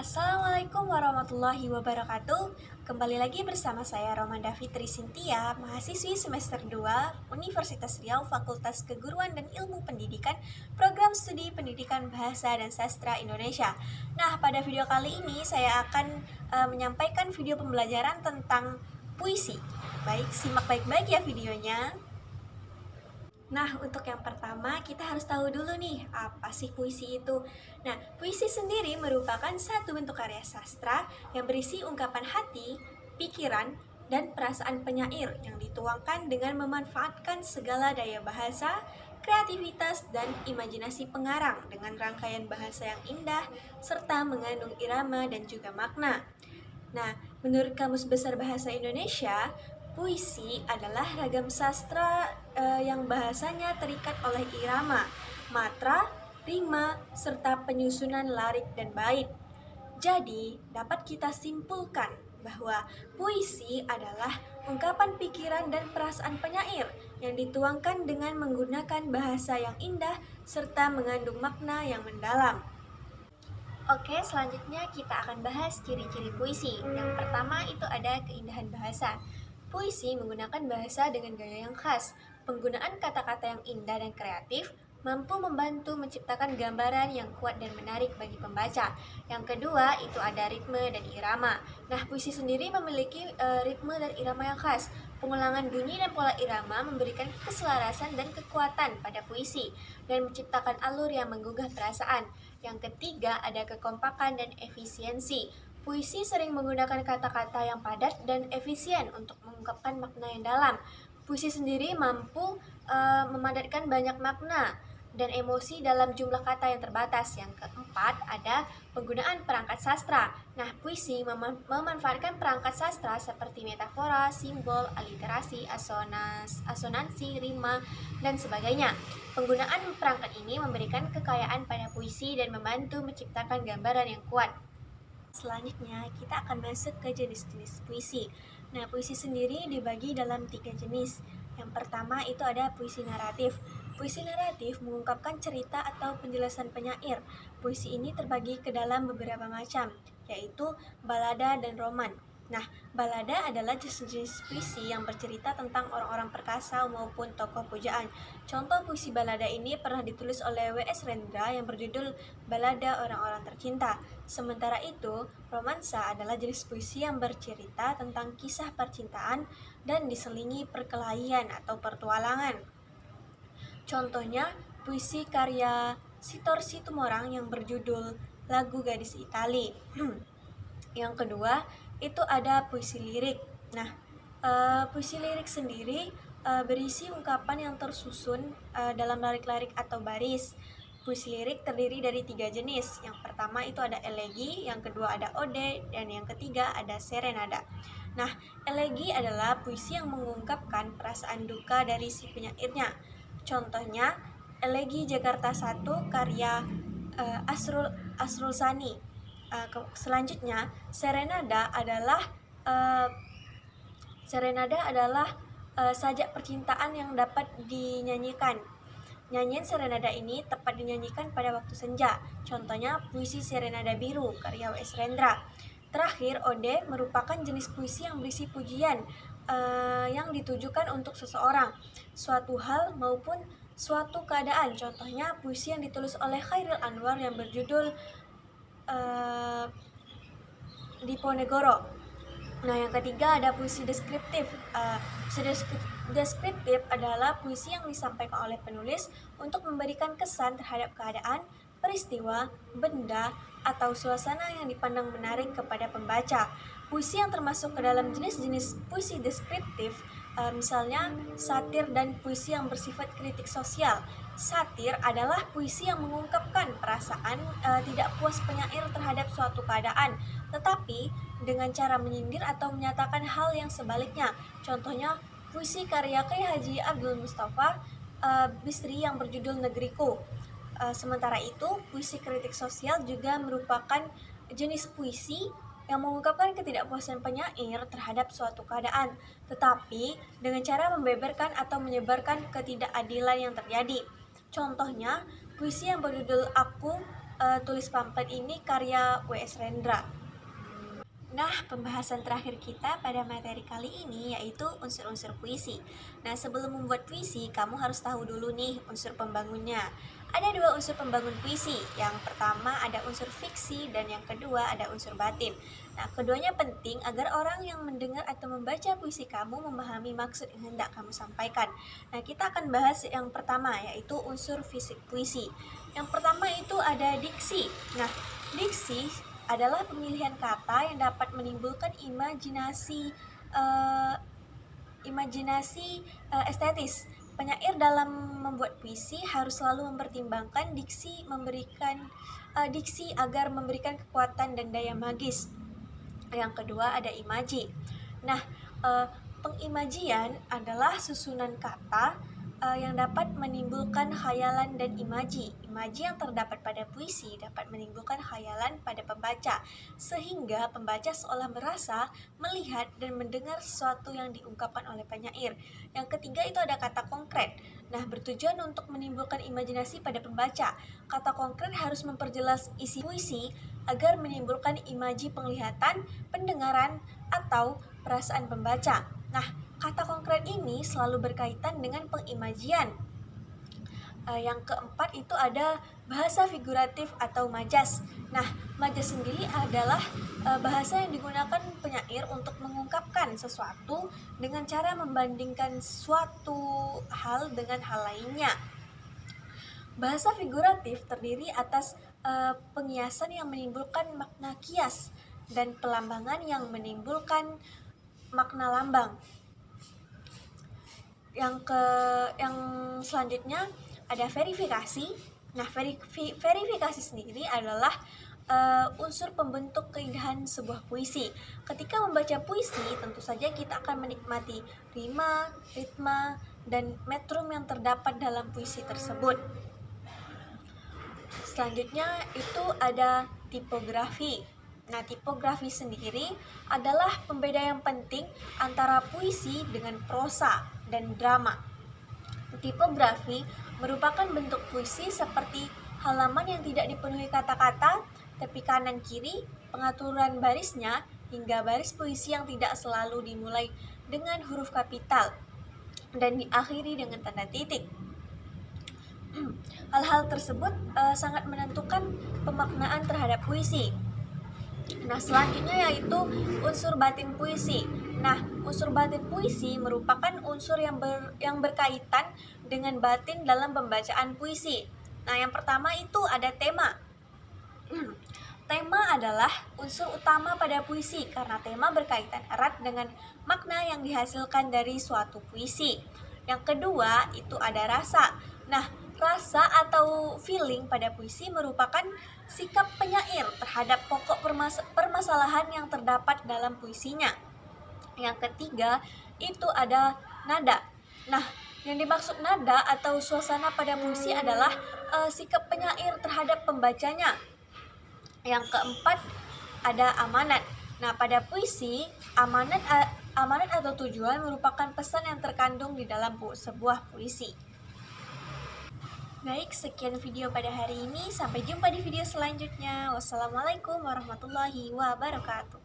Assalamualaikum warahmatullahi wabarakatuh. Kembali lagi bersama saya Romanda Fitri Sintia, mahasiswi semester 2 Universitas Riau, Fakultas Keguruan dan Ilmu Pendidikan, Program Studi Pendidikan Bahasa dan Sastra Indonesia. Nah, pada video kali ini saya akan menyampaikan video pembelajaran tentang puisi. Baik, simak baik-baik ya videonya. Nah, untuk yang pertama kita harus tahu dulu nih, apa sih puisi itu? Nah, puisi sendiri merupakan satu bentuk karya sastra yang berisi ungkapan hati, pikiran, dan perasaan penyair yang dituangkan dengan memanfaatkan segala daya bahasa, kreativitas, dan imajinasi pengarang dengan rangkaian bahasa yang indah, serta mengandung irama dan juga makna. Nah, menurut Kamus Besar Bahasa Indonesia, puisi adalah ragam sastra yang bahasanya terikat oleh irama, matra, rima, serta penyusunan larik dan bait. Jadi, dapat kita simpulkan bahwa puisi adalah ungkapan pikiran dan perasaan penyair yang dituangkan dengan menggunakan bahasa yang indah serta mengandung makna yang mendalam. Oke, selanjutnya kita akan bahas ciri-ciri puisi. Yang pertama itu ada keindahan bahasa. Puisi menggunakan bahasa dengan gaya yang khas. Penggunaan kata-kata yang indah dan kreatif mampu membantu menciptakan gambaran yang kuat dan menarik bagi pembaca. Yang kedua itu ada ritme dan irama. Nah, puisi sendiri memiliki ritme dan irama yang khas. Pengulangan bunyi dan pola irama memberikan keselarasan dan kekuatan pada puisi dan menciptakan alur yang menggugah perasaan. Yang ketiga ada kekompakan dan efisiensi. Puisi sering menggunakan kata-kata yang padat dan efisien untuk mengungkapkan makna yang dalam. Puisi sendiri mampu memadatkan banyak makna dan emosi dalam jumlah kata yang terbatas. Yang keempat ada penggunaan perangkat sastra. Nah, puisi memanfaatkan perangkat sastra seperti metafora, simbol, aliterasi, asonansi, rima, dan sebagainya. Penggunaan perangkat ini memberikan kekayaan pada puisi dan membantu menciptakan gambaran yang kuat. Selanjutnya, kita akan masuk ke jenis-jenis puisi. Nah, puisi sendiri dibagi dalam 3 jenis. Yang pertama itu ada puisi naratif. Puisi naratif mengungkapkan cerita atau penjelasan penyair. Puisi ini terbagi ke dalam beberapa macam, yaitu balada dan roman. Nah, balada adalah jenis puisi yang bercerita tentang orang-orang perkasa maupun tokoh pujaan. Contoh puisi balada ini pernah ditulis oleh W.S. Rendra yang berjudul Balada Orang-Orang Tercinta. Sementara itu, romansa adalah jenis puisi yang bercerita tentang kisah percintaan dan diselingi perkelahian atau pertualangan. Contohnya, puisi karya Sitor Situmorang yang berjudul Lagu Gadis Itali. Yang kedua, itu ada puisi lirik. Nah, puisi lirik sendiri berisi ungkapan yang tersusun dalam larik-larik atau baris. Puisi lirik terdiri dari 3 jenis. Yang pertama itu ada elegi, yang kedua ada ode, dan yang ketiga ada serenada. Nah, elegi adalah puisi yang mengungkapkan perasaan duka dari si penyairnya. Contohnya, elegi Jakarta 1 karya Asrul Sani. Selanjutnya, serenada adalah sajak percintaan yang dapat dinyanyikan. Nyanyian serenada ini tepat dinyanyikan pada waktu senja. Contohnya puisi Serenada Biru karya W.S. Rendra. Terakhir, ode merupakan jenis puisi yang berisi pujian yang ditujukan untuk seseorang, suatu hal maupun suatu keadaan. Contohnya puisi yang ditulis oleh Khairil Anwar yang berjudul Diponegoro. Nah, yang ketiga ada puisi deskriptif. Puisi deskriptif adalah puisi yang disampaikan oleh penulis untuk memberikan kesan terhadap keadaan, peristiwa, benda, atau suasana yang dipandang menarik kepada pembaca. Puisi yang termasuk ke dalam jenis-jenis puisi deskriptif misalnya satir dan puisi yang bersifat kritik sosial. Satir adalah puisi yang mengungkapkan perasaan tidak puas penyair terhadap suatu keadaan, tetapi dengan cara menyindir atau menyatakan hal yang sebaliknya. Contohnya puisi karya Kyai Haji Abdul Mustafa Bisri yang berjudul Negeriku. Sementara itu, puisi kritik sosial juga merupakan jenis puisi yang mengungkapkan ketidakpuasan penyair terhadap suatu keadaan, tetapi dengan cara membeberkan atau menyebarkan ketidakadilan yang terjadi. Contohnya, puisi yang berjudul Aku tulis pamflet ini karya W.S. Rendra. Nah, pembahasan terakhir kita pada materi kali ini yaitu unsur-unsur puisi. Nah, sebelum membuat puisi, kamu harus tahu dulu nih unsur pembangunnya. Ada dua unsur pembangun puisi. Yang pertama ada unsur fiksi dan yang kedua ada unsur batin. Nah, keduanya penting agar orang yang mendengar atau membaca puisi kamu memahami maksud yang hendak kamu sampaikan. Nah, kita akan bahas yang pertama yaitu unsur fisik puisi. Yang pertama itu ada diksi. Nah, diksi adalah pemilihan kata yang dapat menimbulkan imajinasi estetis. Penyair dalam membuat puisi harus selalu mempertimbangkan diksi agar memberikan kekuatan dan daya magis. Yang kedua ada imaji. Nah, pengimajian adalah susunan kata yang dapat menimbulkan khayalan dan imaji. Imaji yang terdapat pada puisi dapat menimbulkan khayalan pada pembaca, sehingga pembaca seolah merasa, melihat, dan mendengar sesuatu yang diungkapkan oleh penyair. Yang ketiga itu ada kata konkret. Nah, bertujuan untuk menimbulkan imajinasi pada pembaca. Kata konkret harus memperjelas isi puisi agar menimbulkan imaji penglihatan, pendengaran, atau perasaan pembaca. Nah, kata konkret ini selalu berkaitan dengan pengimajian. Yang keempat itu ada bahasa figuratif atau majas. Nah, majas sendiri adalah bahasa yang digunakan penyair untuk mengungkapkan sesuatu dengan cara membandingkan suatu hal dengan hal lainnya. Bahasa figuratif terdiri atas pengiasan yang menimbulkan makna kias dan pelambangan yang menimbulkan makna lambang. Yang selanjutnya ada verifikasi. Nah, verifikasi sendiri adalah unsur pembentuk keindahan sebuah puisi. Ketika membaca puisi, tentu saja kita akan menikmati rima, ritma, dan metrum yang terdapat dalam puisi tersebut. Selanjutnya itu ada tipografi. Nah, tipografi sendiri adalah pembeda yang penting antara puisi dengan prosa dan drama. Tipografi merupakan bentuk puisi seperti halaman yang tidak dipenuhi kata-kata, tepi kanan kiri, pengaturan barisnya, hingga baris puisi yang tidak selalu dimulai dengan huruf kapital dan diakhiri dengan tanda titik. Hal-hal tersebut sangat menentukan pemaknaan terhadap puisi. Nah, selanjutnya yaitu unsur batin puisi. Nah, unsur batin puisi merupakan unsur yang berkaitan dengan batin dalam pembacaan puisi. Nah, yang pertama itu ada tema. Tema adalah unsur utama pada puisi karena tema berkaitan erat dengan makna yang dihasilkan dari suatu puisi. Yang kedua itu ada rasa. Nah, rasa atau feeling pada puisi merupakan sikap penyair terhadap pokok permasalahan yang terdapat dalam puisinya. Yang ketiga itu ada nada. Nah, yang dimaksud nada atau suasana pada puisi adalah sikap penyair terhadap pembacanya. Yang keempat ada amanat. Nah, pada puisi amanat atau tujuan merupakan pesan yang terkandung di dalam sebuah puisi. Baik, sekian video pada hari ini. Sampai jumpa di video selanjutnya. Wassalamualaikum warahmatullahi wabarakatuh.